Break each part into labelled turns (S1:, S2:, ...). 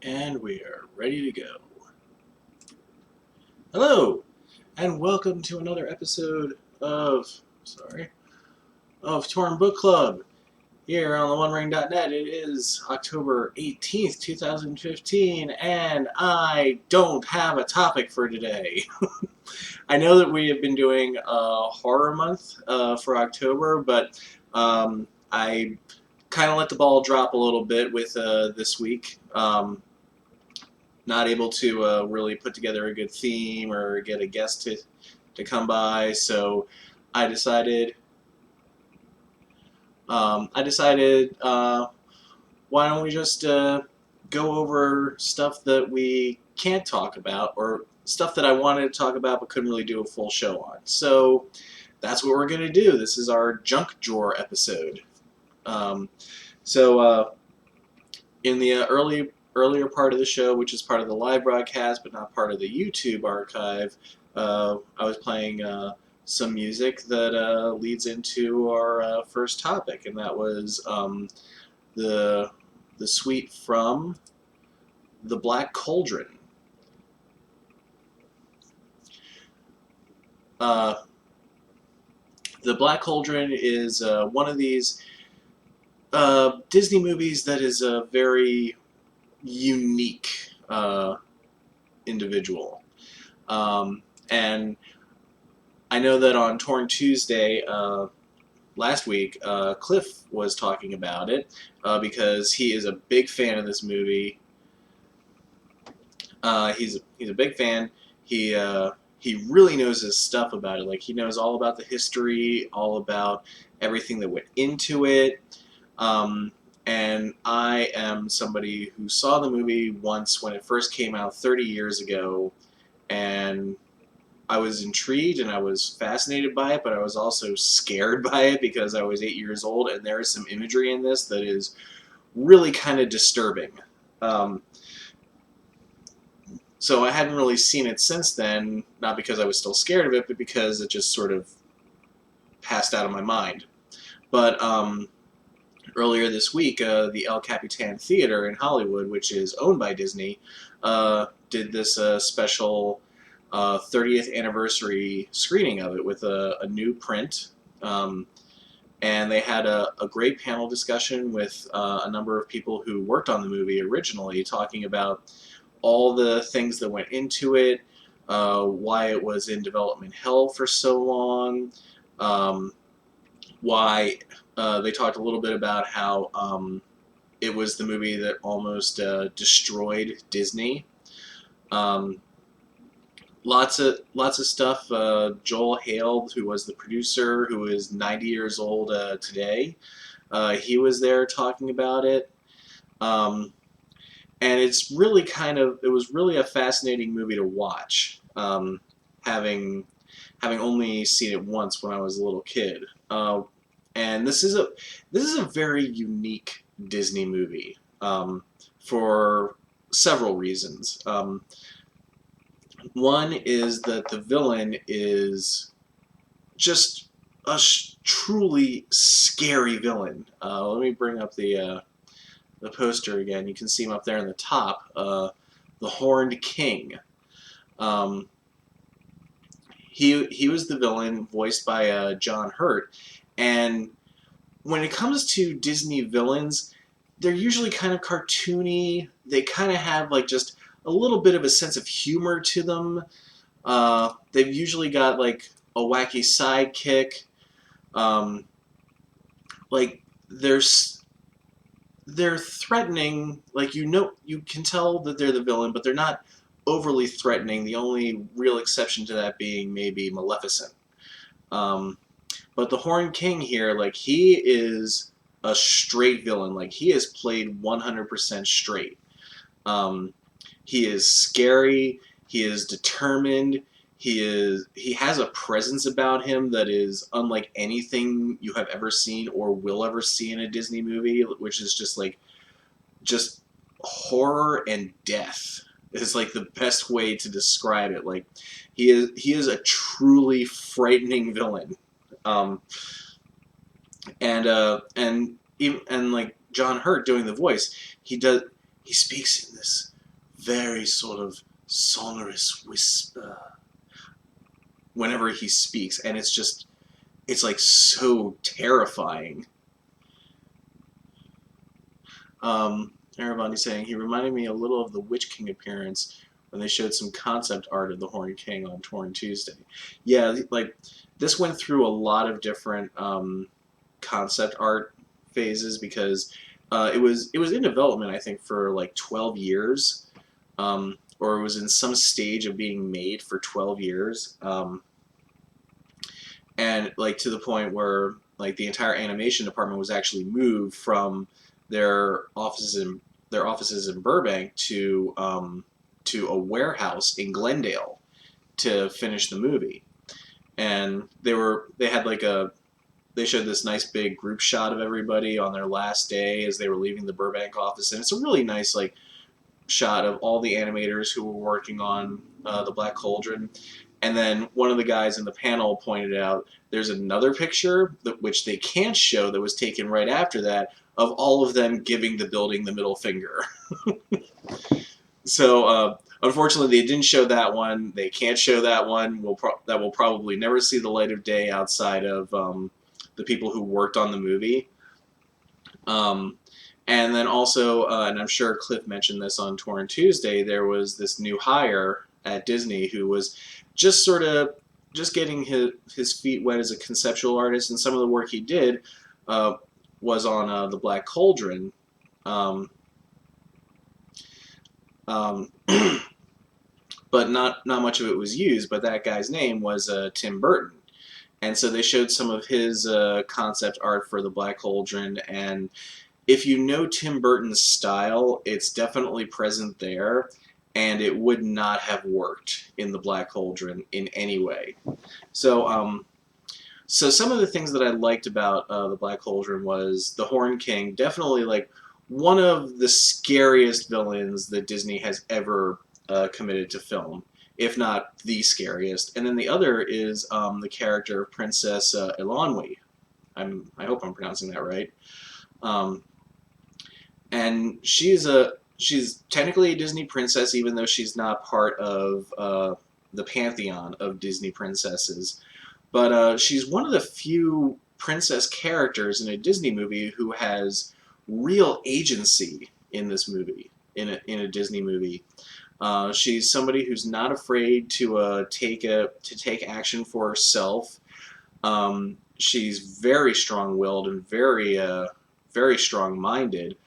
S1: And we are ready to go. Hello, and welcome to another episode of Torn Book Club here on the OneRing.net. It is October 18th, 2015, and I don't have a topic for today. I know that we have been doing a horror month for October, but I kind of let the ball drop a little bit with this week. Not able to really put together a good theme or get a guest to come by, so I decided why don't we just go over stuff that we can't talk about, or stuff that I wanted to talk about but couldn't really do a full show on. So that's what we're going to do. This is our junk drawer episode. Um, so in the earlier part of the show, which is part of the live broadcast but not part of the YouTube archive, I was playing some music that leads into our first topic, and that was the suite from the Black Cauldron. Uh, the Black Cauldron is one of these Disney movies that is a very unique individual. And I know that on Torn Tuesday last week, Cliff was talking about it because he is a big fan of this movie. He's a big fan. He really knows his stuff about it. Like, he knows all about the history, all about everything that went into it. And I am somebody who saw the movie once when it first came out 30 years ago, and I was intrigued and I was fascinated by it, but I was also scared by it because I was 8 years old, and there is some imagery in this that is really kind of disturbing. So I hadn't really seen it since then, not because I was still scared of it, but because it just sort of passed out of my mind. But earlier this week, the El Capitan Theater in Hollywood, which is owned by Disney, did this special 30th anniversary screening of it with a new print. And they had a great panel discussion with a number of people who worked on the movie originally, talking about all the things that went into it, why it was in development hell for so long, why they talked a little bit about how it was the movie that almost destroyed Disney. Lots of stuff. Joel Hale, who was the producer, who is 90 years old today, he was there talking about it. And it was really a fascinating movie to watch, having only seen it once when I was a little kid. And this is a very unique Disney movie for several reasons. One is that the villain is just a truly scary villain. Let me bring up the poster again. You can see him up there in the top. The Horned King. He was the villain, voiced by John Hurt. And when it comes to Disney villains, they're usually kind of cartoony. They kind of have like just a little bit of a sense of humor to them. They've usually got like a wacky sidekick. Like they're threatening. Like, you can tell that they're the villain, but they're not overly threatening. The only real exception to that being maybe Maleficent. But the Horned King here, like, he is a straight villain. Like, he is played 100% straight. He is scary. He is determined. He has a presence about him that is unlike anything you have ever seen or will ever see in a Disney movie, which is just horror and death. Is like the best way to describe it. Like, he is a truly frightening villain. And like John Hurt doing the voice, he speaks in this very sort of sonorous whisper whenever he speaks, and it's like so terrifying. Arabandi saying he reminded me a little of the Witch King appearance when they showed some concept art of the Horned King on Torn Tuesday. Yeah, like this went through a lot of different concept art phases because it was in development, I think, for like 12 years, or it was in some stage of being made for 12 years, and like to the point where like the entire animation department was actually moved from their offices in Burbank to a warehouse in Glendale to finish the movie. And they had like they showed this nice big group shot of everybody on their last day as they were leaving the Burbank office, and it's a really nice like shot of all the animators who were working on the Black Cauldron. And then one of the guys in the panel pointed out there's another picture which they can't show that was taken right after that of all of them giving the building the middle finger. So unfortunately, they didn't show that one. They can't show that one. That will probably never see the light of day outside of the people who worked on the movie. And then also, and I'm sure Cliff mentioned this on Torn Tuesday, there was this new hire at Disney who was just sort of just getting his feet wet as a conceptual artist, and some of the work he did was on the Black Cauldron. Um, um, but not much of it was used. But that guy's name was Tim Burton, and so they showed some of his concept art for the Black Cauldron. And if you know Tim Burton's style, it's definitely present there, and it would not have worked in the Black Cauldron in any way. So, so some of the things that I liked about the Black Cauldron was the Horn King, definitely like one of the scariest villains that Disney has ever committed to film, if not the scariest. And then the other is the character of Princess Eilonwy. I hope I'm pronouncing that right. Um, and she's technically a Disney princess, even though she's not part of the pantheon of Disney princesses. But she's one of the few princess characters in a Disney movie who has real agency in this movie, in a Disney movie. She's somebody who's not afraid to take action for herself. She's very strong-willed and very strong-minded.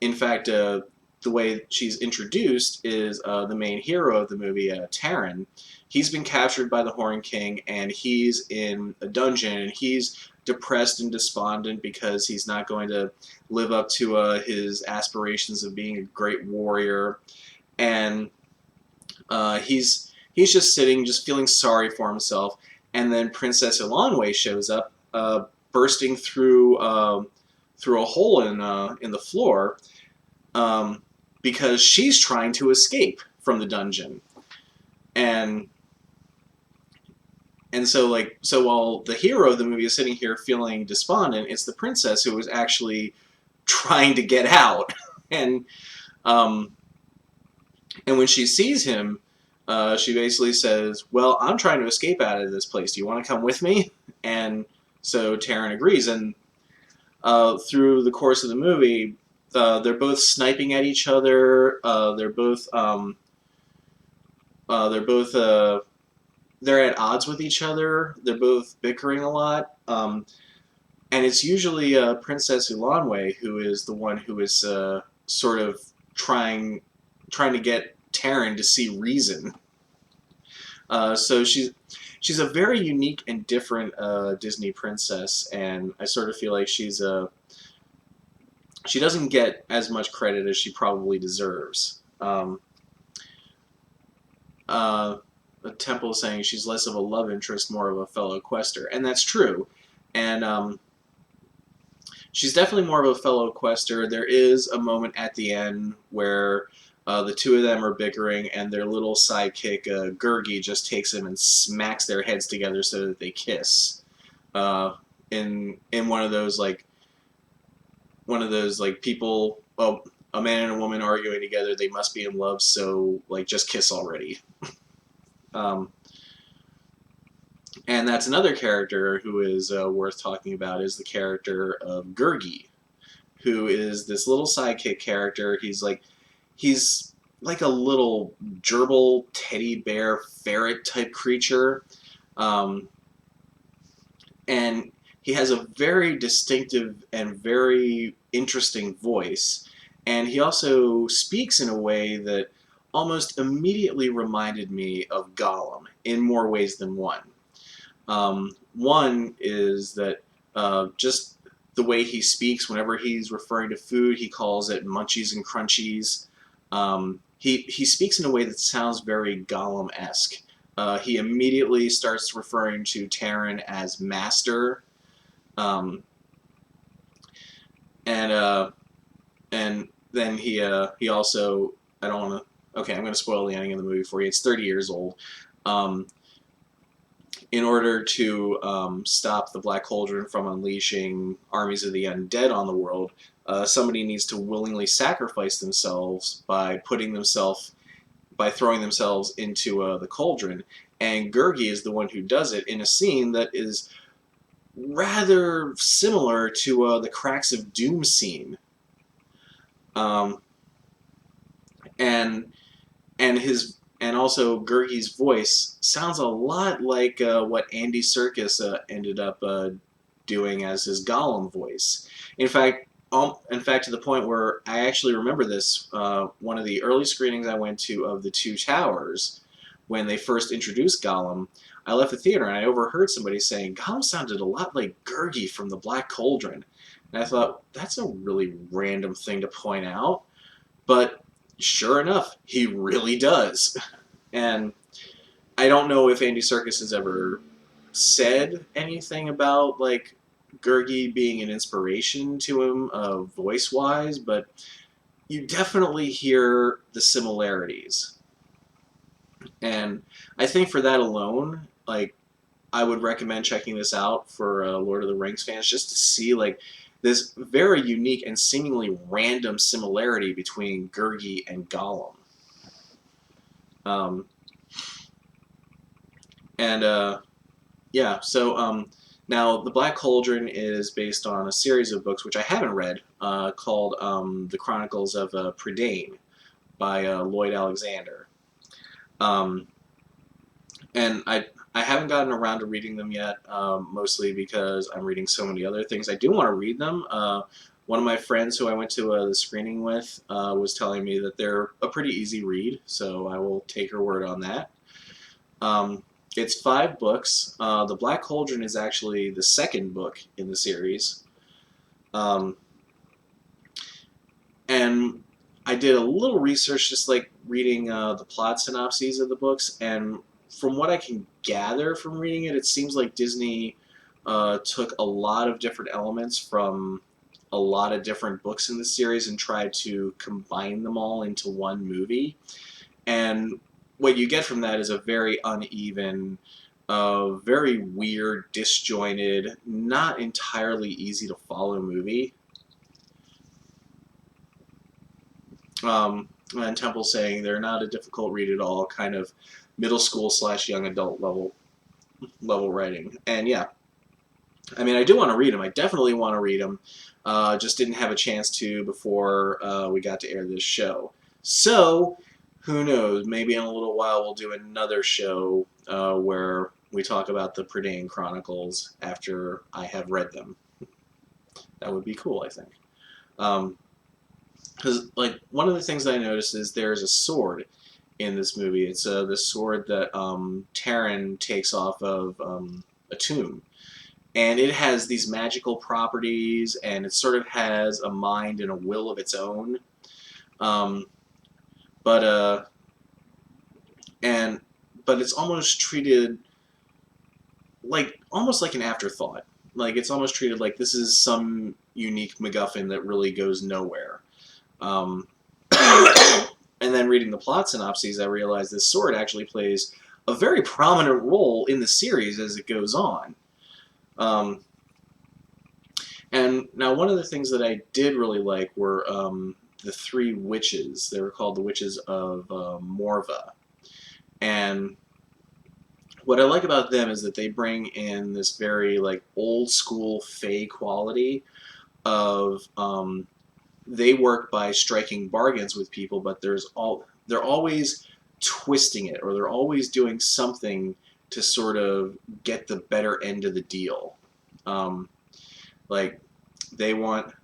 S1: In fact, the way she's introduced is the main hero of the movie, Taran. He's been captured by the Horn King, and he's in a dungeon, and he's depressed and despondent because he's not going to live up to his aspirations of being a great warrior. And he's just sitting, just feeling sorry for himself. And then Princess Eilonwy shows up, bursting through a hole in the floor, because she's trying to escape from the dungeon. And so while the hero of the movie is sitting here feeling despondent, it's the princess who is actually trying to get out. and um, and when she sees him, she basically says, "Well, I'm trying to escape out of this place. Do you want to come with me?" And so Taran agrees. And through the course of the movie, they're both sniping at each other. They're at odds with each other. They're both bickering a lot. And it's usually Princess Eilonwy who is the one who is sort of trying to get Taran to see reason. So she's a very unique and different Disney princess, and I sort of feel like she doesn't get as much credit as she probably deserves. The Temple is saying she's less of a love interest, more of a fellow quester, and that's true. And she's definitely more of a fellow quester. There is a moment at the end where the two of them are bickering, and their little sidekick, Gurgi, just takes them and smacks their heads together so that they kiss. In one of those like people. Oh, a man and a woman arguing together, they must be in love, so like just kiss already. Um, and that's another character who is worth talking about is the character of Gurgi, who is this little sidekick character. He's like a little gerbil teddy bear ferret type creature, um, and he has a very distinctive and very interesting voice. And he also speaks in a way that almost immediately reminded me of Gollum in more ways than one. One is that just the way he speaks whenever he's referring to food, he calls it munchies and crunchies. He speaks in a way that sounds very Gollum-esque. He immediately starts referring to Taran as master, um, and and then he also, I don't want to, okay, I'm going to spoil the ending of the movie for you. It's 30 years old. Um, in order to stop the Black Cauldron from unleashing armies of the undead on the world, somebody needs to willingly sacrifice themselves by throwing themselves into the cauldron. And Gurgi is the one who does it in a scene that is rather similar to the Cracks of Doom scene. Um, and and also Gurgi's voice sounds a lot like what Andy Serkis ended up doing as his Gollum voice. In fact, to the point where I actually remember this, one of the early screenings I went to of The Two Towers, when they first introduced Gollum, I left the theater and I overheard somebody saying, Gollum sounded a lot like Gurgi from the Black Cauldron. And I thought, that's a really random thing to point out. But sure enough, he really does. And I don't know if Andy Serkis has ever said anything about like Gurgi being an inspiration to him, voice-wise, but you definitely hear the similarities. And I think for that alone, like, I would recommend checking this out for Lord of the Rings fans, just to see like this very unique and seemingly random similarity between Gurgi and Gollum. Um, and yeah, so now The Black Cauldron is based on a series of books which I haven't read, called The Chronicles of Prydain by Lloyd Alexander. Um, and I haven't gotten around to reading them yet, mostly because I'm reading so many other things. I do want to read them. One of my friends who I went to the screening with was telling me that they're a pretty easy read, so I will take her word on that. It's 5 books. The Black Cauldron is actually the second book in the series. Um, and I did a little research, just like reading the plot synopses of the books, and from what I can gather from reading it, it seems like Disney took a lot of different elements from a lot of different books in the series and tried to combine them all into one movie. And what you get from that is a very uneven, very weird, disjointed, not entirely easy to follow movie. And Temple saying they're not a difficult read at all, kind of middle school / young adult level writing. And yeah, I mean, I do want to read them. I definitely want to read them. Just didn't have a chance to before we got to air this show. So who knows? Maybe in a little while we'll do another show where we talk about the Prydain Chronicles after I have read them. That would be cool, I think. Because like one of the things I noticed is there's a sword in this movie. It's the sword that Taran takes off of a tomb, and it has these magical properties, and it sort of has a mind and a will of its own. Um, but and but it's almost treated like almost like an afterthought. Like it's almost treated like this is some unique MacGuffin that really goes nowhere. Um, and then reading the plot synopses, I realized this sword actually plays a very prominent role in the series as it goes on. And now one of the things that I did really like were the three witches. They were called the Witches of Morva. And what I like about them is that they bring in this very like old school Fey quality of they work by striking bargains with people, but they're always twisting it, or they're always doing something to sort of get the better end of the deal. Um, like they want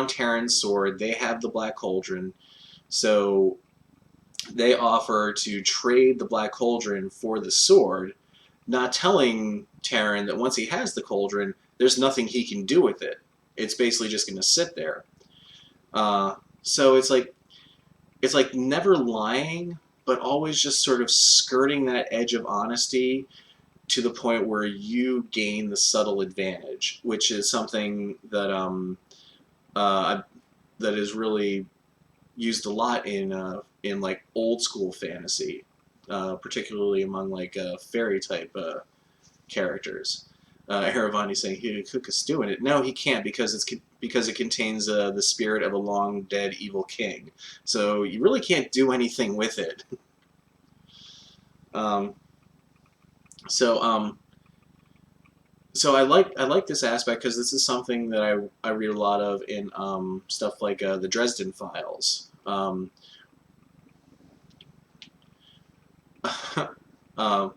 S1: Terran's sword. They have the Black Cauldron, so they offer to trade the Black Cauldron for the sword, not telling Terran that once he has the cauldron, there's nothing he can do with it. It's basically just going to sit there. So it's like never lying, but always just sort of skirting that edge of honesty to the point where you gain the subtle advantage, which is something that that is really used a lot in like old school fantasy, particularly among like fairy type characters. Aravani saying he could cook a stew in it. No, he can't because it contains the spirit of a long dead evil king. So you really can't do anything with it. um, so so I like this aspect because this is something that I read a lot of in stuff like the Dresden Files. uh,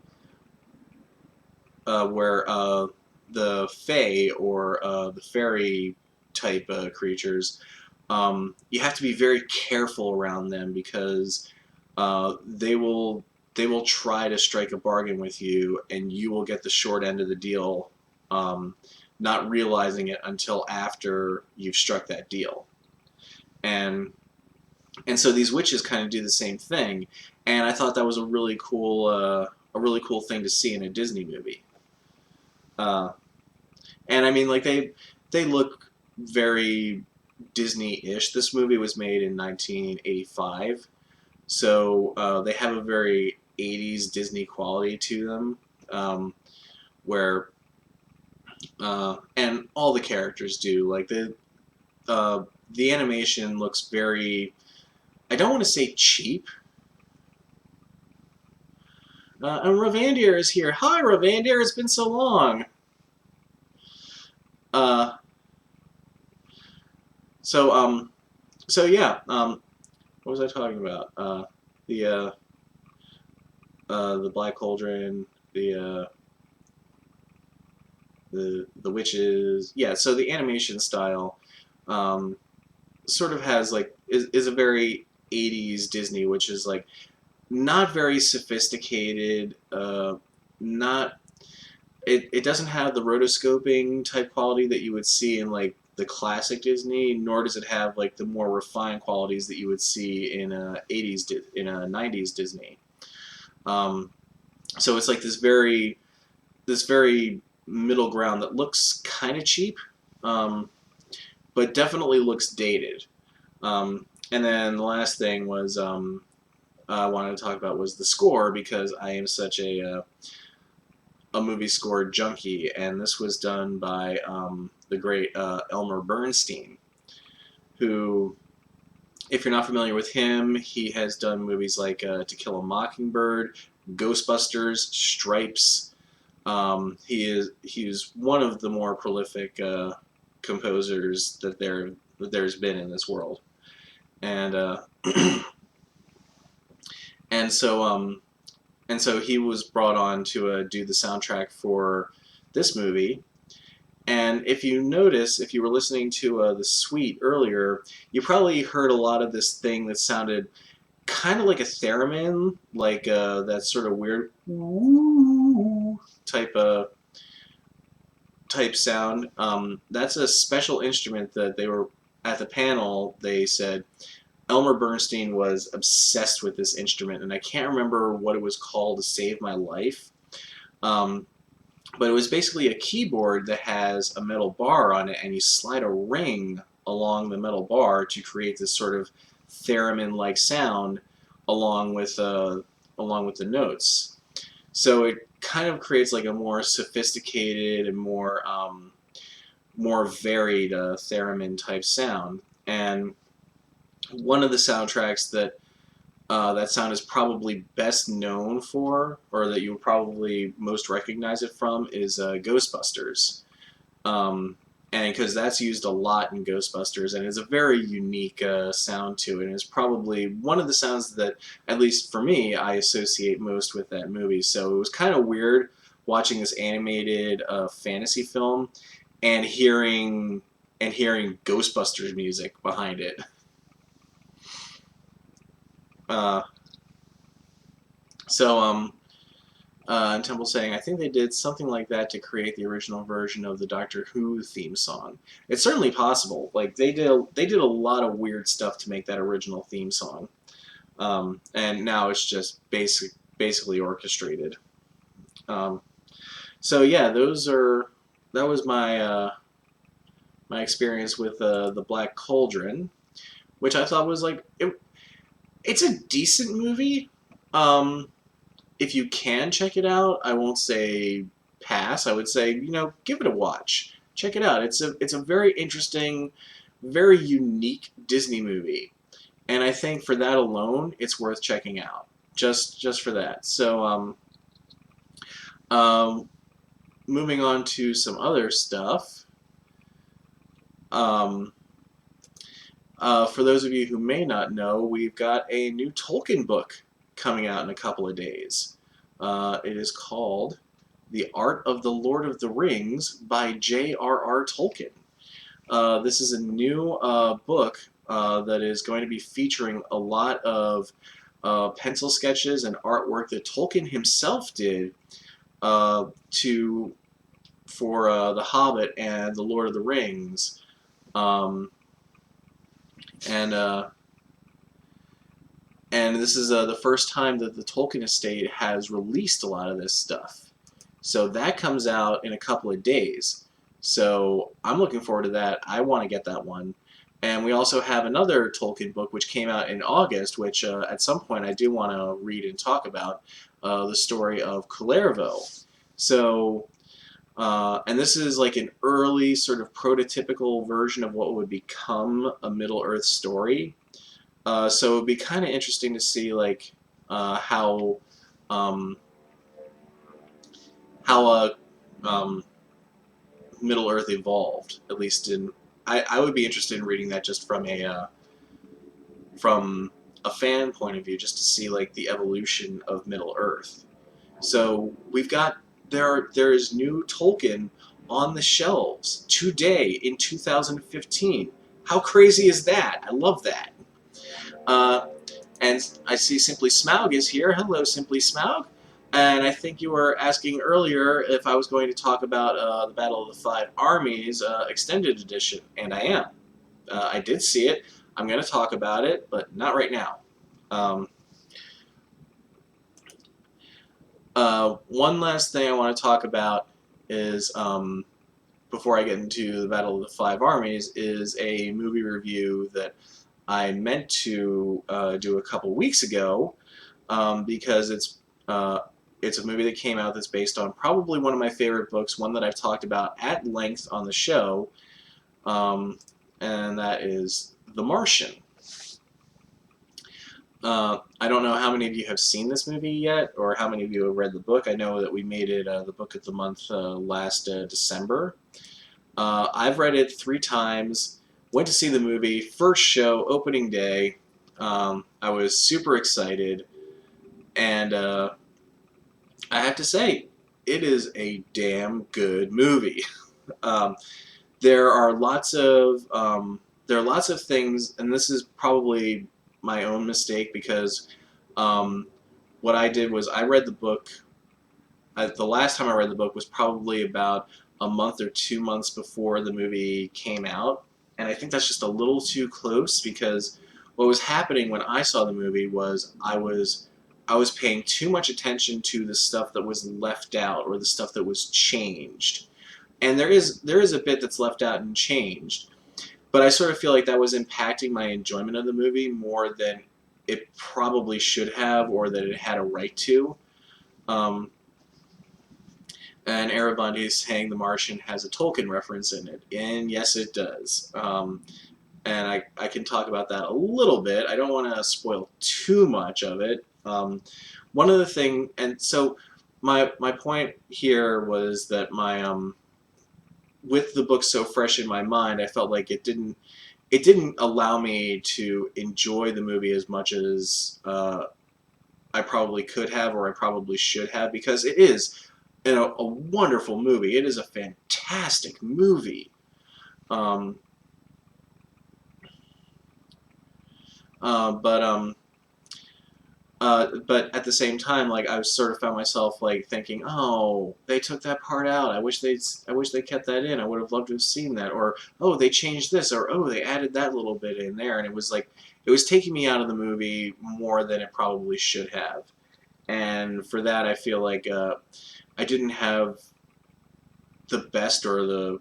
S1: where the Fae or the fairy type creatures, you have to be very careful around them because they will try to strike a bargain with you, and you will get the short end of the deal, not realizing it until after you've struck that deal. And so these witches kind of do the same thing, and I thought that was a really cool thing to see in a Disney movie. Uh, and I mean, like they look very Disney-ish. This movie was made in 1985, so they have a very 80s Disney quality to them, where and all the characters do. Like the animation looks very. I don't want to say cheap. And Ravandir is here. Hi, Ravandir. It's been so long. Uh, so yeah. What was I talking about? The the Black Cauldron, the witches. Yeah. So the animation style, sort of has like is a very 80s Disney, which is like not very sophisticated. Not it doesn't have the rotoscoping type quality that you would see in like the classic Disney, nor does it have like the more refined qualities that you would see in a 80s in a 90s Disney. Um, so it's like this very middle ground that looks kind of cheap, um, but definitely looks dated. And then the last thing was I wanted to talk about was the score because I am such a movie score junkie, and this was done by the great Elmer Bernstein, who, if you're not familiar with him, he has done movies like To Kill a Mockingbird, Ghostbusters, Stripes. He's one of the more prolific composers that there's been in this world, and and so and so he was brought on to do the soundtrack for this movie. And if you notice, if you were listening to the Suite earlier, you probably heard a lot of this thing that sounded kind of like a theremin, like that sort of weird type sound. That's a special instrument that they were at the panel. They said Elmer Bernstein was obsessed with this instrument, and I can't remember what it was called to save my life. But it was basically a keyboard that has a metal bar on it, and you slide a ring along the metal bar to create this sort of theremin-like sound along with the notes. So it kind of creates like a more sophisticated and more varied theremin type sound. And One of the soundtracks that that sound is probably best known for, or that you would probably most recognize it from, is Ghostbusters. Um, and because that's used a lot in Ghostbusters, and it's a very unique sound to it, and it's probably one of the sounds that, at least for me, I associate most with that movie. So it was kind of weird watching this animated fantasy film and hearing Ghostbusters music behind it. Uh, and Temple saying, I think they did something like that to create the original version of the Doctor Who theme song. It's certainly possible. Like they did a lot of weird stuff to make that original theme song, and now it's just basically orchestrated. Um, so yeah, that was my experience with the Black Cauldron, which I thought was it's a decent movie. Um, if you can check it out, I won't say pass. I would say, give it a watch. Check it out. It's a very interesting, very unique Disney movie, and I think for that alone, it's worth checking out. Just for that. So um, moving on to some other stuff. Um, for those of you who may not know, we've got a new Tolkien book coming out in a couple of days. It is called The Art of the Lord of the Rings by J.R.R. Tolkien. This is a new book that is going to be featuring a lot of pencil sketches and artwork that Tolkien himself did to for The Hobbit and The Lord of the Rings. Um, and and this is the first time that the Tolkien estate has released a lot of this stuff. So that comes out in a couple of days. So I'm looking forward to that. I want to get that one. And we also have another Tolkien book which came out in August, which at some point I do want to read and talk about, the story of Kullervo. So, and this is like an early sort of prototypical version of what would become a Middle Earth story. So it'd be kind of interesting to see like how um, how Middle Earth evolved. At least I would be interested in reading that just from a fan point of view, just to see like the evolution of Middle Earth. So there is new Tolkien on the shelves today in 2015. How crazy is that? I love that. Uh, And I see Simply Smaug is here. Hello, Simply Smaug. And I think you were asking earlier if I was going to talk about the Battle of the Five Armies extended edition, and I am. I did see it. I'm going to talk about it, but not right now. Um, one last thing I want to talk about is, before I get into the Battle of the Five Armies, is a movie review that I meant to do a couple weeks ago, because it's a movie that came out that's based on probably one of my favorite books, one that I've talked about at length on the show, and that is The Martian. I don't know how many of you have seen this movie yet, or how many of you have read the book. I know that we made it the book of the month last December. I've read it 3 times. Went to see the movie, first show, opening day. I was super excited, and I have to say, it is a damn good movie. Um, there are lots of things, and this is probably my own mistake because um, what I did was I read the book. The last time I read the book was probably about a month or 2 months before the movie came out, and I think that's just a little too close because what was happening when I saw the movie was I was paying too much attention to the stuff that was left out or the stuff that was changed. And there is a bit that's left out and changed, but I sort of feel like that was impacting my enjoyment of the movie more than it probably should have or that it had a right to. Um, and Arabandi is saying The Martian has a Tolkien reference in it, and yes, it does. and I can talk about that a little bit. I don't want to spoil too much of it. One of the thing, and so my point here was that my with the book so fresh in my mind, I felt like it didn't allow me to enjoy the movie as much as I probably could have, or I probably should have, because it is a wonderful movie. It is a fantastic movie. Um, but but at the same time, like I was sort of found myself like thinking, oh, they took that part out. I wish they kept that in. I would have loved to have seen that. Or oh, they changed this. Or oh, they added that little bit in there, and it was like it was taking me out of the movie more than it probably should have. And for that, I feel like I didn't have the best or the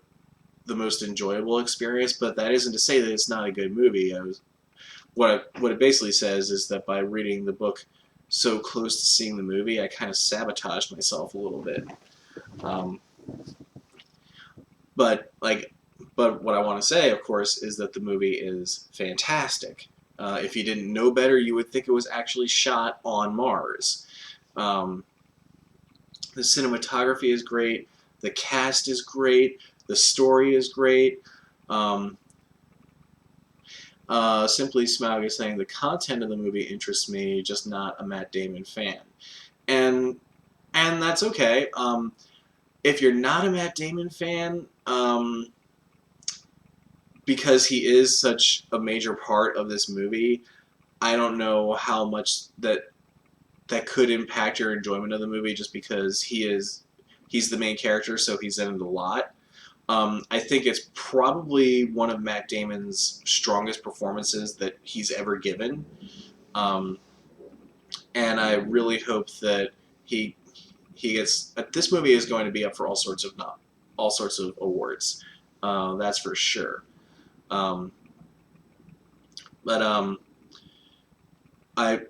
S1: most enjoyable experience. But that isn't to say that it's not a good movie. What it basically says is that by reading the book so close to seeing the movie, I kind of sabotaged myself a little bit. Um, but like, but what I want to say, of course, is that the movie is fantastic. If you didn't know better, you would think it was actually shot on Mars. Um, the cinematography is great. The cast is great. The story is great. Um, Simply Smaug is saying the content of the movie interests me, just not a Matt Damon fan, and and that's okay. If you're not a Matt Damon fan, because he is such a major part of this movie, I don't know how much that could impact your enjoyment of the movie, just because he's the main character, so he's in it a lot. I think it's probably one of Matt Damon's strongest performances that he's ever given, um, and I really hope that he he gets. This movie is going to be up for all sorts of awards. That's for sure. Um, but I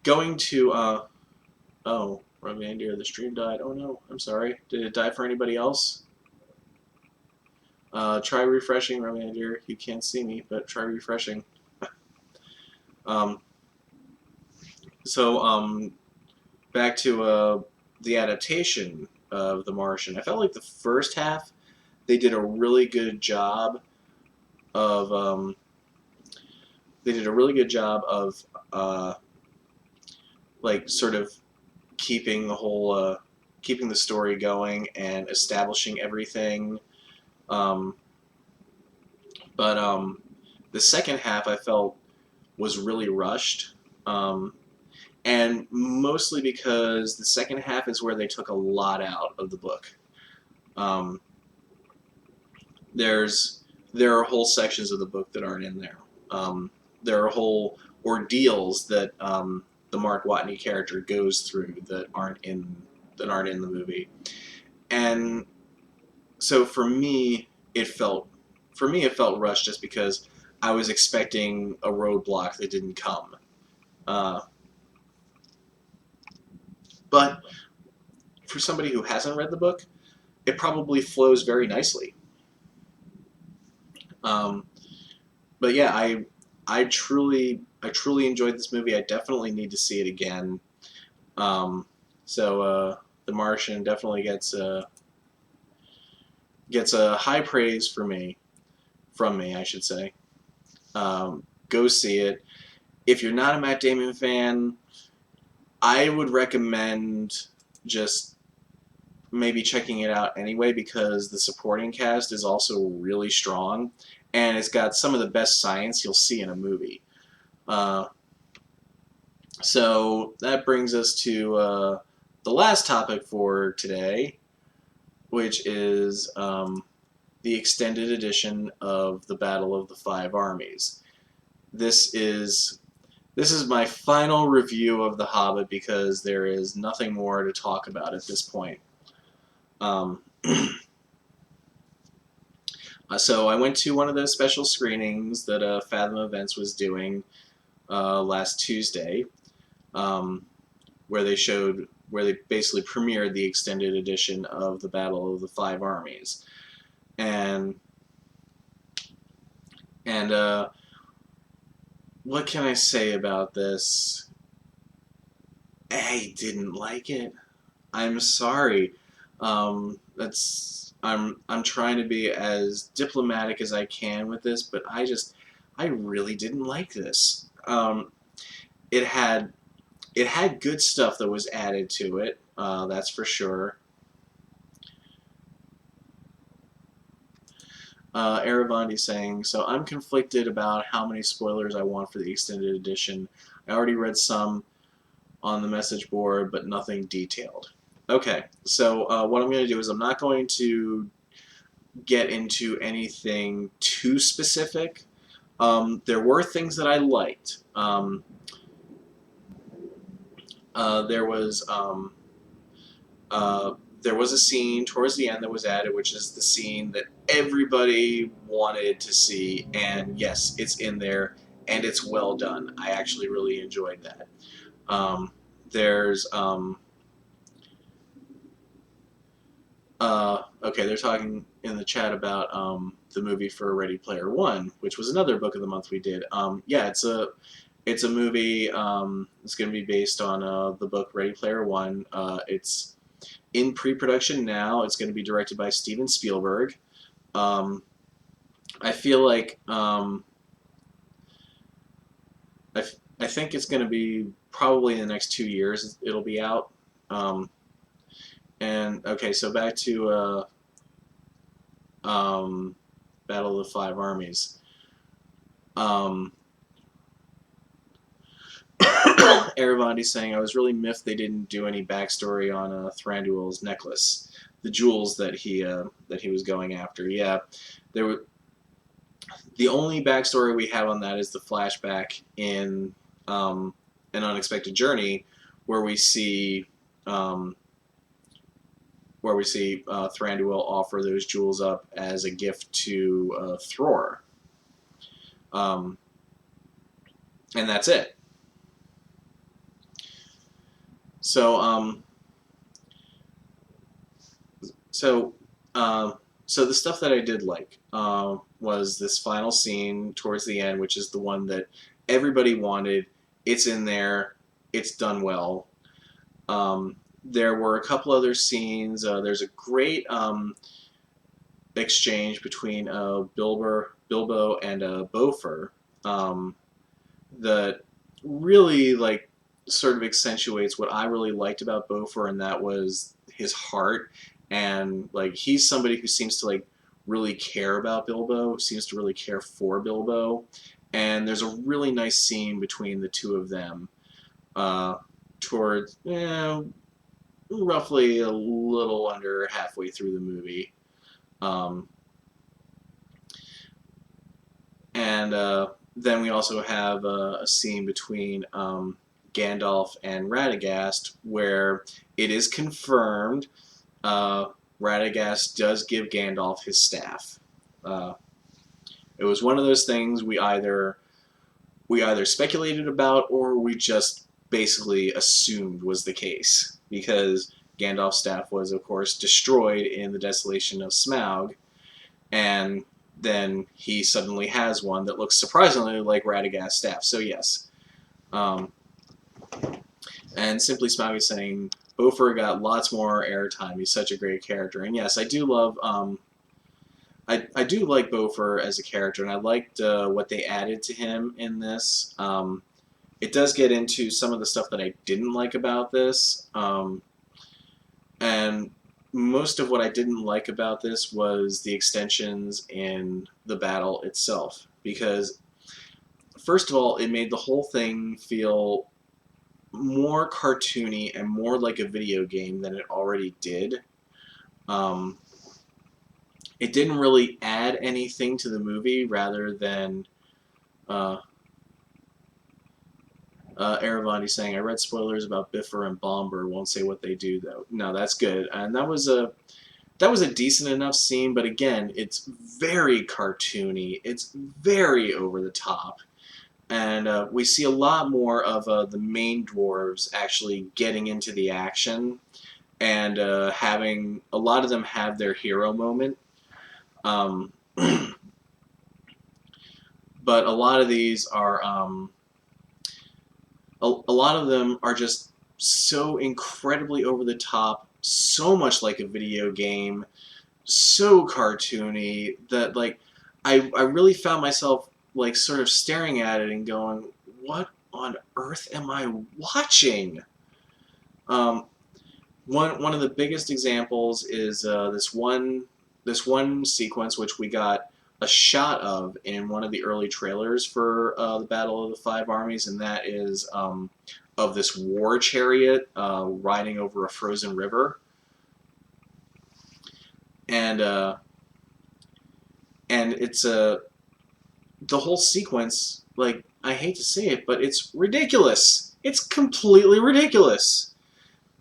S1: going to oh, Romandier, the stream died. Oh no, I'm sorry. Did it die for anybody else? Try refreshing, Romandier. You can't see me, but try refreshing. um, so back to the adaptation of The Martian. I felt like the first half they did a really good job of uh, like sort of keeping the whole keeping the story going and establishing everything. Um, but the second half I felt was really rushed. And mostly because the second half is where they took a lot out of the book. Um, there are whole sections of the book that aren't in there. There are whole ordeals that the Mark Watney character goes through that aren't in the movie, and so for me it felt rushed just because I was expecting a roadblock that didn't come. Uh, but for somebody who hasn't read the book, it probably flows very nicely. Um, but yeah, I truly enjoyed this movie. I definitely need to see it again. Um, The Martian definitely gets a high praise for me from me, I should say. Go see it. If you're not a Matt Damon fan, I would recommend just maybe checking it out anyway, because the supporting cast is also really strong, and it's got some of the best science you'll see in a movie. Uh, so that brings us to the last topic for today, which is the extended edition of the Battle of the Five Armies. This is this is my final review of The Hobbit, because there is nothing more to talk about at this point. Um, so I went to one of those special screenings that Fathom Events was doing last Tuesday, um, where they basically premiered the extended edition of the Battle of the Five Armies, and And what can I say about this? I didn't like it. I'm sorry. I'm trying to be as diplomatic as I can with this, but I really didn't like this. It had it had good stuff that was added to it. That's for sure. Aravandi saying, so I'm conflicted about how many spoilers I want for the extended edition. I already read some on the message board, but nothing detailed. Okay, so what I'm going to do is I'm not going to get into anything too specific. There were things that I liked. There was uh, there was a scene towards the end that was added, which is the scene that everybody wanted to see, and yes, it's in there, and it's well done. I actually really enjoyed that. There's okay, they're talking in the chat about the movie for Ready Player One, which was another book of the month we did. Yeah, it's a movie. It's going to be based on the book Ready Player One. It's in pre-production now. It's going to be directed by Steven Spielberg. Um, I feel like I think it's going to be probably in the next 2 years. It'll be out. Um, and okay, so back to um, Battle of the Five Armies. Um, Aravandi's saying, I was really miffed they didn't do any backstory on Thranduil's necklace, the jewels that he was going after. Yeah, there were the only backstory we have on that is the flashback in An Unexpected Journey, where we see um, Thranduil offer those jewels up as a gift to Thror, um, and that's it. So so so the stuff that I did like was this final scene towards the end, which is the one that everybody wanted. It's in there. It's done well. There were a couple other scenes. There's a great exchange between Bilbo and Bofur that really like sort of accentuates what I really liked about Bofur, and that was his heart. And like he's somebody who seems to like really care about Bilbo, seems to really care for Bilbo. And there's a really nice scene between the two of them uh, towards roughly a little under halfway through the movie. Um, and then we also have a scene between Gandalf and Radagast where it is confirmed Radagast does give Gandalf his staff. Uh, it was one of those things we either speculated about or we just basically assumed was the case because Gandalf's staff was, of course, destroyed in the desolation of Smaug, and then he suddenly has one that looks surprisingly like Radagast's staff. So yes, um, and Simply Smaug is saying Bofur got lots more airtime. He's such a great character, and yes, I do love. I do like Bofur as a character, and I liked what they added to him in this. It does get into some of the stuff that I didn't like about this, and most of what I didn't like about this was the extensions in the battle itself. Because, first of all, it made the whole thing feel more cartoony and more like a video game than it already did. Um, it didn't really add anything to the movie rather than uh, Aravandi saying, I read spoilers about Biffer and Bomber, won't say what they do though. No, that's good. And that was a decent enough scene, but again, it's very cartoony. It's very over the top. And we see a lot more of the main dwarves actually getting into the action and having a lot of them have their hero moment. Um, but a lot of these are a lot of them are just so incredibly over the top, so much like a video game, so cartoony that like I really found myself like sort of staring at it and going, what on earth am I watching? Um, one of the biggest examples is this one sequence which we got a shot of in one of the early trailers for the Battle of the Five Armies, and that is of this war chariot riding over a frozen river, and uh, and it's the whole sequence. Like, I hate to say it, but it's ridiculous. It's completely ridiculous.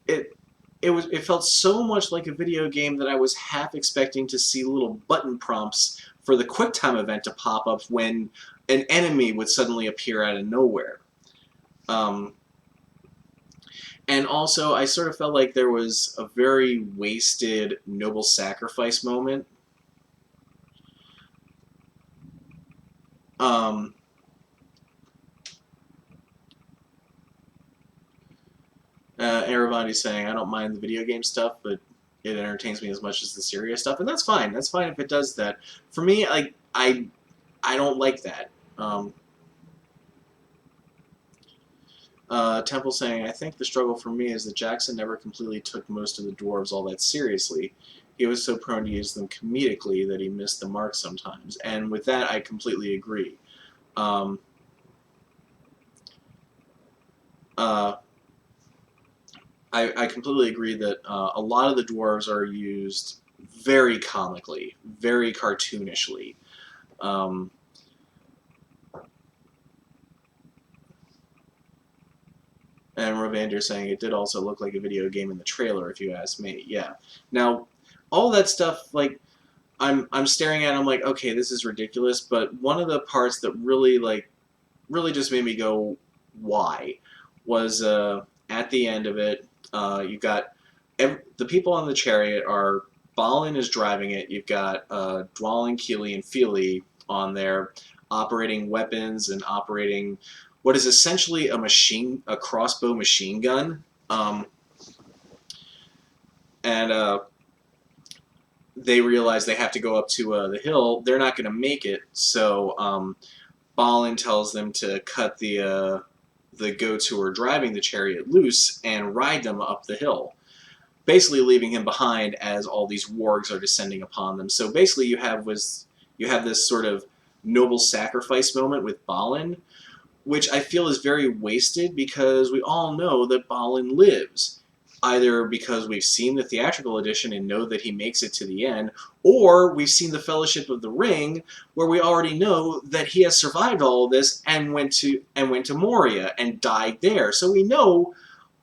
S1: It it felt so much like a video game that I was half expecting to see little button prompts for the QuickTime event to pop up when an enemy would suddenly appear out of nowhere. Um, and also, I sort of felt like there was a very wasted noble sacrifice moment. Um, Everybody's saying, I don't mind the video game stuff, but it entertains me as much as the serious stuff, and that's fine. That's fine if it does that. For me, I don't like that. Temple saying, I think the struggle for me is that Jackson never completely took most of the dwarves all that seriously. He was so prone to use them comedically that he missed the mark sometimes. And with that, I completely agree. Um, uh, I completely agree that a lot of the dwarves are used very comically, very cartoonishly. Um, and Rovander saying it did also look like a video game in the trailer, if you ask me. Yeah. Now, all that stuff, like, I'm staring at it, I'm like, okay, this is ridiculous, but one of the parts that really just made me go, why, was at the end of it, you've got the people on the chariot are, Balin is driving it, you've got Dwalin, Keely, and Feely on there operating weapons and operating what is essentially a crossbow machine gun. And they realize they have to go up to the hill. They're not going to make it, so Balin tells them to cut the goats who are driving the chariot loose and ride them up the hill, basically leaving him behind as all these wargs are descending upon them. So basically, you have this sort of noble sacrifice moment with Balin, which I feel is very wasted because we all know that Balin lives. Either because we've seen the theatrical edition and know that he makes it to the end, or we've seen the Fellowship of the Ring, where we already know that he has survived all of this and went to Moria and died there. So we know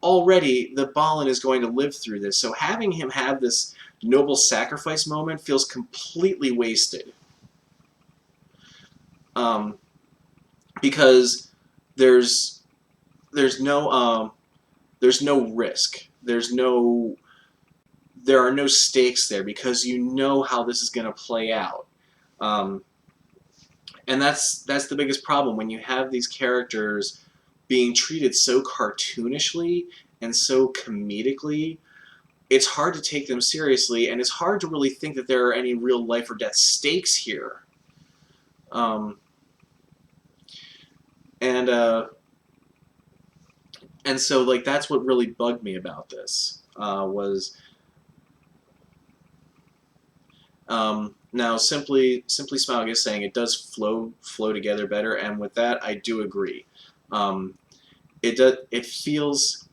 S1: already that Balin is going to live through this. So having him have this noble sacrifice moment feels completely wasted. Um, because there's there's no there's no risk. There are no stakes there because you know how this is going to play out. Um, and that's the biggest problem when you have these characters being treated so cartoonishly and so comedically. It's hard to take them seriously, and it's hard to really think that there are any real life or death stakes here. Um, and uh, and so like that's what really bugged me about this was now simply Smaug is saying it does flow together better, and with that I do agree. Um, it feels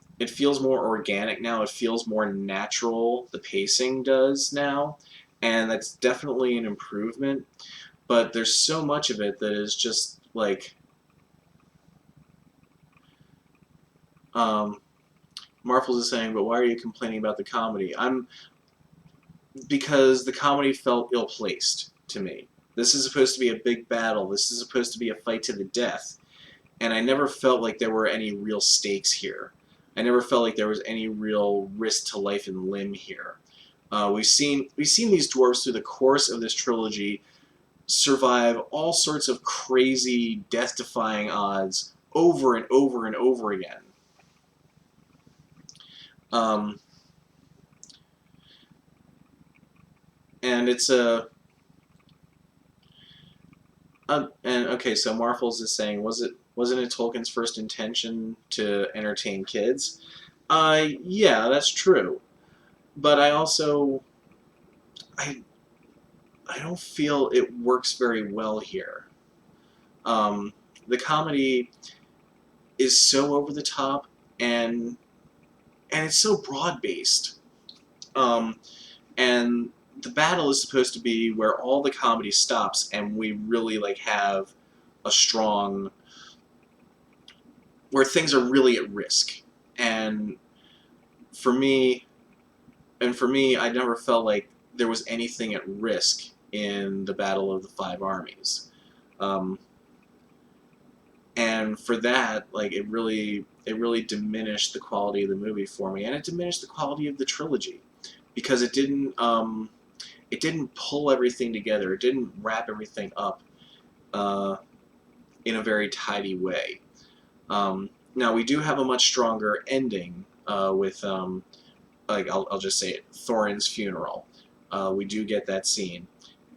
S1: more organic now. It feels more natural. The pacing does now, and that's definitely an improvement. But there's so much of it that is just like Marfles is saying, but why are you complaining about the comedy? Because the comedy felt ill-placed to me. This is supposed to be a big battle. This is supposed to be a fight to the death. And I never felt like there were any real stakes here. I never felt like there was any real risk to life and limb here. We've seen these dwarves through the course of this trilogy survive all sorts of crazy, death-defying odds over and over and over again. Um, and it's a and okay, so Marfels is saying, wasn't it Tolkien's first intention to entertain kids? Yeah, that's true. But I I don't feel it works very well here. Um, the comedy is so over the top, and it's so broad based. Um, and the battle is supposed to be where all the comedy stops, and we really like have a strong, where things are really at risk. And for me, I never felt like there was anything at risk in the Battle of the Five Armies. Um, and for that, like it really diminished the quality of the movie for me, and it diminished the quality of the trilogy because it didn't pull everything together. It didn't wrap everything up uh, in a very tidy way. Now we do have a much stronger ending with like I'll just say it, Thorin's funeral. We do get that scene,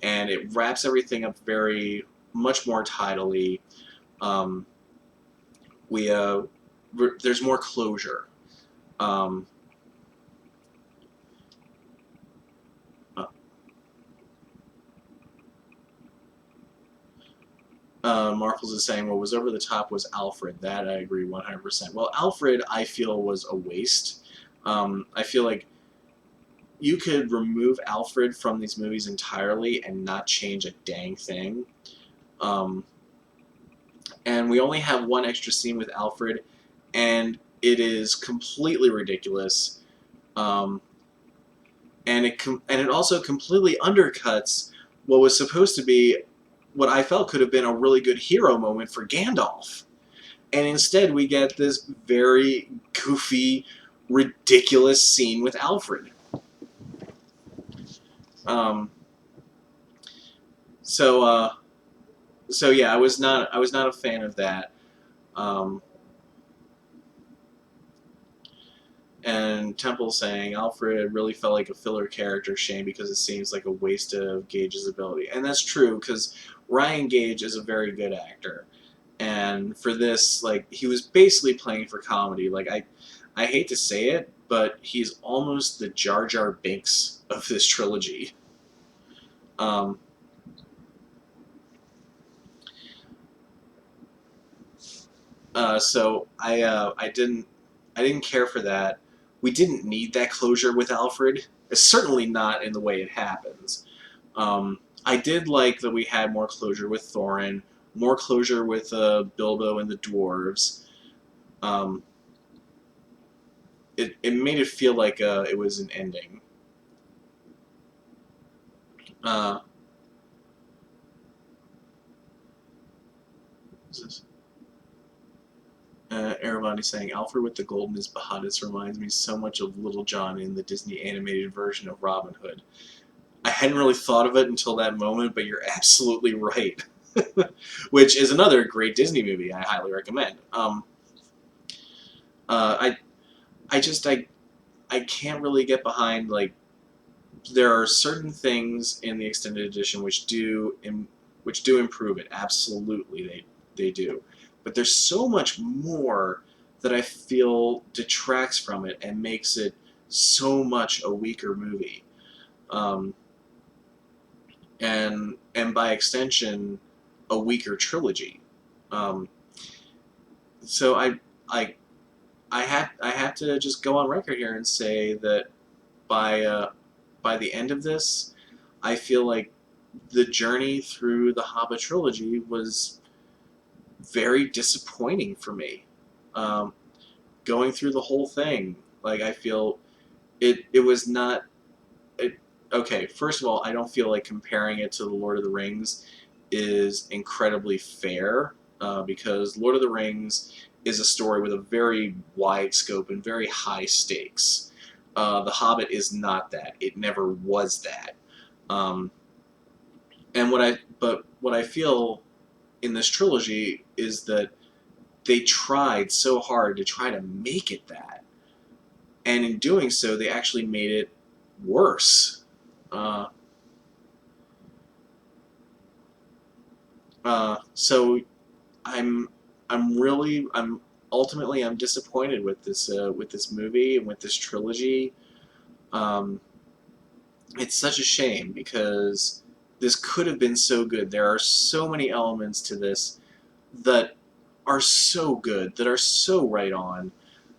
S1: and it wraps everything up very much more tidily. Um, we there's more closure. Um, uh, Marfels is saying what was over the top was Alfred. That I agree 100%. Well, Alfred I feel was a waste. I feel like you could remove Alfred from these movies entirely and not change a dang thing. Um, and we only have one extra scene with Alfred, and it is completely ridiculous. Um, and it also completely undercuts what was supposed to be what I felt could have been a really good hero moment for Gandalf. And instead, we get this very goofy, ridiculous scene with Alfred. Um, so, uh, so yeah, I was not a fan of that. Um, and Temple saying Alfred really felt like a filler character, shame because it seems like a waste of Gage's ability, and that's true because Ryan Gage is a very good actor, and for this, like he was basically playing for comedy. Like I hate to say it, but he's almost the Jar Jar Binks of this trilogy. Um, so I didn't care for that. We didn't need that closure with Alfred. It's certainly not in the way it happens. I did like that we had more closure with Thorin, more closure with Bilbo and the dwarves. Um, it made it feel like it was an ending. Uh, Eravani saying Alfred with the golden is Bahadis reminds me so much of Little John in the Disney animated version of Robin Hood. I hadn't really thought of it until that moment, but you're absolutely right. Which is another great Disney movie I highly recommend. Uh, I I just I can't really get behind like there are certain things in the extended edition which do improve it. Absolutely, they do. But there's so much more that I feel detracts from it and makes it so much a weaker movie. Um, and by extension, a weaker trilogy. Um, so I I had to just go on record here and say that by by the end of this, I feel like the journey through the Hobbit trilogy was very disappointing for me. Um, Going through the whole thing, like I feel it was not. It, okay, first of all, I don't feel like comparing it to the Lord of the Rings is incredibly fair because Lord of the Rings is a story with a very wide scope and very high stakes. The Hobbit is not that. It never was that. Um, And what I feel in this trilogy is that they tried so hard to try to make it that, and in doing so, they actually made it worse. Uh, so I'm I'm ultimately I'm disappointed with this movie and with this trilogy. Um, it's such a shame because this could have been so good. There are so many elements to this that are so good, that are so right on.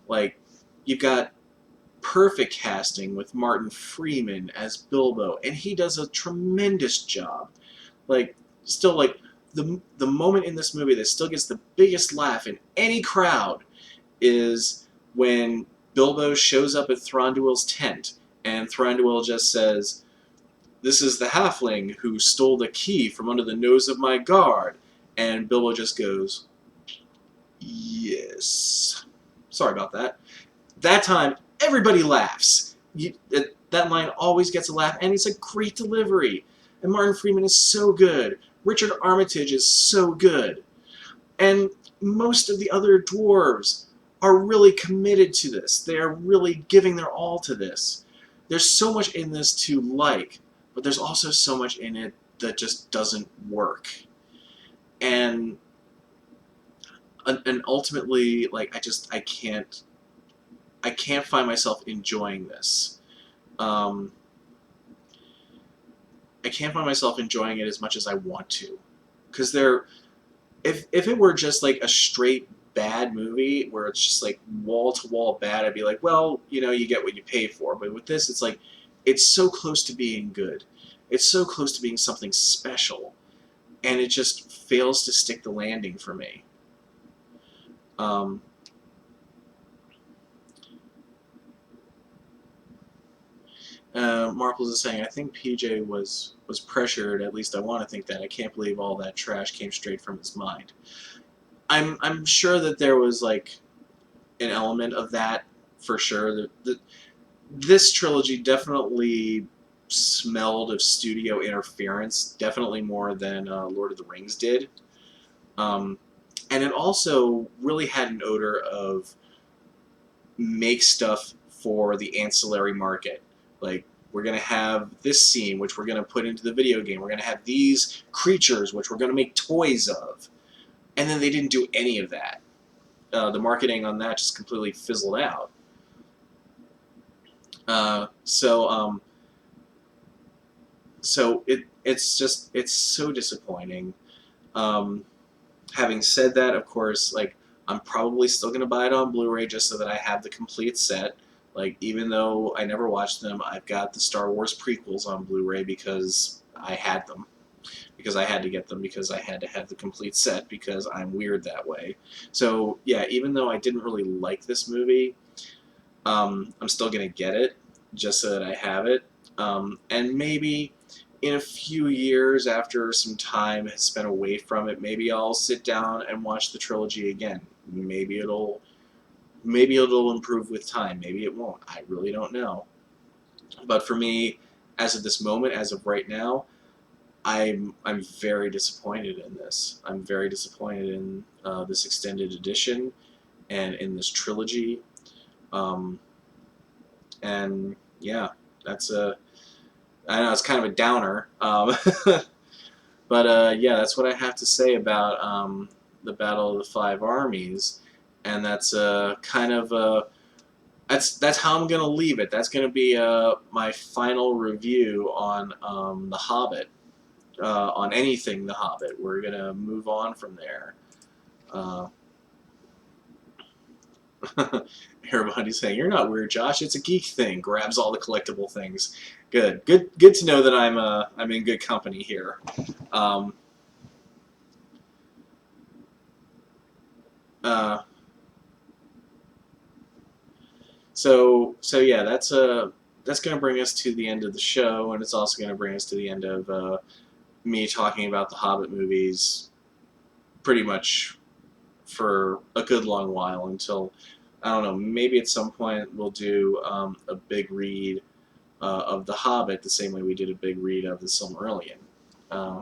S1: Like, you've got perfect casting with Martin Freeman as Bilbo, and he does a tremendous job. Like, still, like, the moment in this movie that still gets the biggest laugh in any crowd is when Bilbo shows up at Thranduil's tent, and Thranduil just says, "This is the halfling who stole the key from under the nose of my guard," and Bilbo just goes, "Yes." Sorry about that. That time, everybody laughs. That line always gets a laugh, and it's a great delivery. And Martin Freeman is so good. Richard Armitage is so good. And most of the other dwarves are really committed to this. They are really giving their all to this. There's so much in this to like, but there's also so much in it that just doesn't work. And ultimately, like, I can't find myself enjoying this. Um, I can't find myself enjoying it as much as I want to, because if it were just like a straight bad movie where it's just like wall to wall bad, I'd be like, well, you know, you get what you pay for. But with this, it's like it's so close to being good. It's so close to being something special, and it just fails to stick the landing for me. Um, Marples is saying, I think PJ was pressured. At least I want to think that. I can't believe all that trash came straight from his mind. I'm sure that there was like an element of that for sure. This trilogy definitely smelled of studio interference, definitely more than Lord of the Rings did. Um, and it also really had an odor of make stuff for the ancillary market. Like, we're going to have this scene, which we're going to put into the video game. We're going to have these creatures, which we're going to make toys of. And then they didn't do any of that. The marketing on that just completely fizzled out. Uh, so, um, it's so disappointing. Um, Having said that, of course, like, I'm probably still gonna buy it on Blu-ray just so that I have the complete set. Like, even though I never watched them, I've got the Star Wars prequels on Blu-ray because I had them. Because I had to get them because I had to have the complete set because I'm weird that way. So yeah, even though I didn't really like this movie, I'm still gonna get it just so that I have it. And maybe in a few years, after some time has spent away from it, maybe I'll sit down and watch the trilogy again. Maybe it'll improve with time. Maybe it won't. I really don't know. But for me, as of this moment, as of right now, I'm very disappointed in this. I'm very disappointed in this extended edition and in this trilogy. Um, and yeah, that's a I know it's kind of a downer, but yeah, that's what I have to say about the Battle of the Five Armies, and that's kind of that's how I'm gonna leave it. That's gonna be my final review on the Hobbit, on anything the Hobbit. We're gonna move on from there. Uh, Everybody's saying, "You're not weird, Josh. It's a geek thing." Grabs all the collectible things. Good to know that I'm in good company here. Um, uh, so yeah, that's gonna bring us to the end of the show, and it's also gonna bring us to the end of me talking about the Hobbit movies, pretty much for a good long while until I don't know. Maybe at some point we'll do a big read of the Hobbit the same way we did a big read of the Silmarillion. Uh,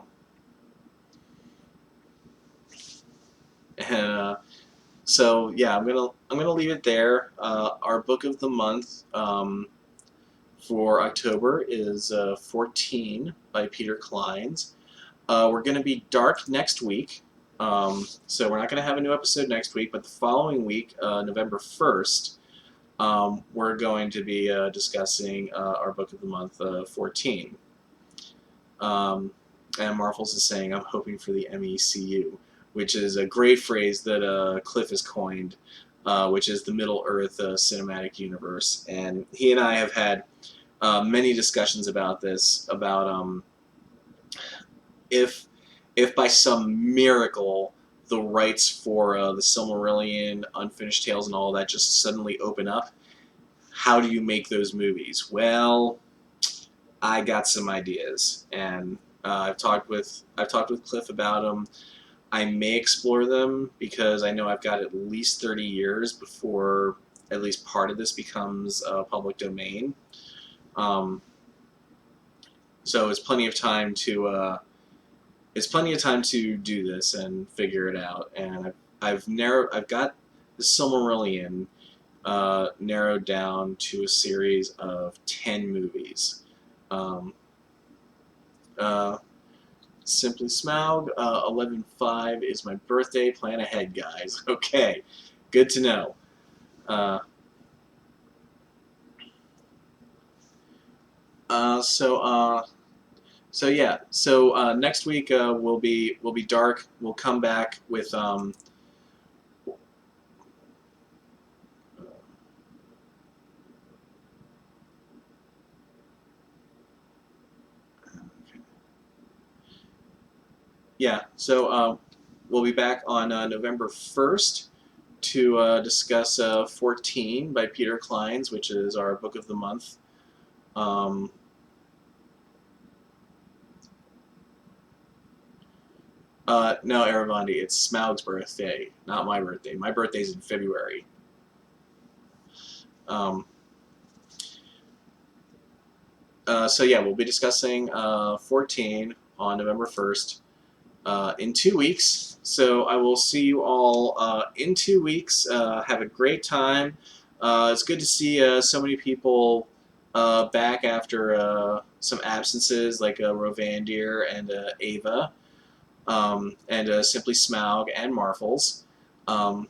S1: and So yeah, I'm gonna leave it there. Our book of the month for October is 14 by Peter Clines. We're gonna be dark next week, so we're not gonna have a new episode next week. But the following week, November 1st, we're going to be discussing our book of the month, 14. Um, and Marvels is saying, I'm hoping for the MECU, which is a great phrase that Cliff has coined, which is the Middle Earth cinematic universe. And he and I have had many discussions about this, about if if by some miracle the rights for the Silmarillion, Unfinished Tales, and all that just suddenly open up, how do you make those movies? Well, I got some ideas, and I've talked with Cliff about them. I may explore them because I know I've got at least 30 years before at least part of this becomes public domain. Um, so it's plenty of time to do this and figure it out. And I've got the Silmarillion narrowed down to a series of 10 movies. Um, uh, Simply Smaug, 11/5 is my birthday. Plan ahead, guys. Okay, good to know. Uh, uh, so uh, so yeah. So next week we'll be dark. We'll come back with yeah. So we'll be back on November 1st to discuss 14 by Peter Clines, which is our book of the month. Um, no, Aravandi, it's Smaug's birthday, not my birthday. My birthday's in February. Um, so yeah, we'll be discussing 14 on November 1st in 2 weeks. So I will see you all in 2 weeks. Have a great time. It's good to see so many people back after some absences, like Rovandir and Ava, and Simply Smaug and Marfles. Um,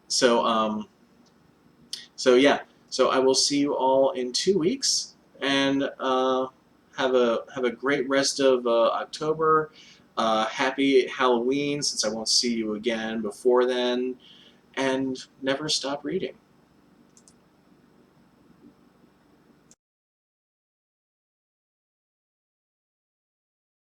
S1: so um, So yeah, so I will see you all in 2 weeks, and have a great rest of October. Happy Halloween, since I won't see you again before then, and never stop reading.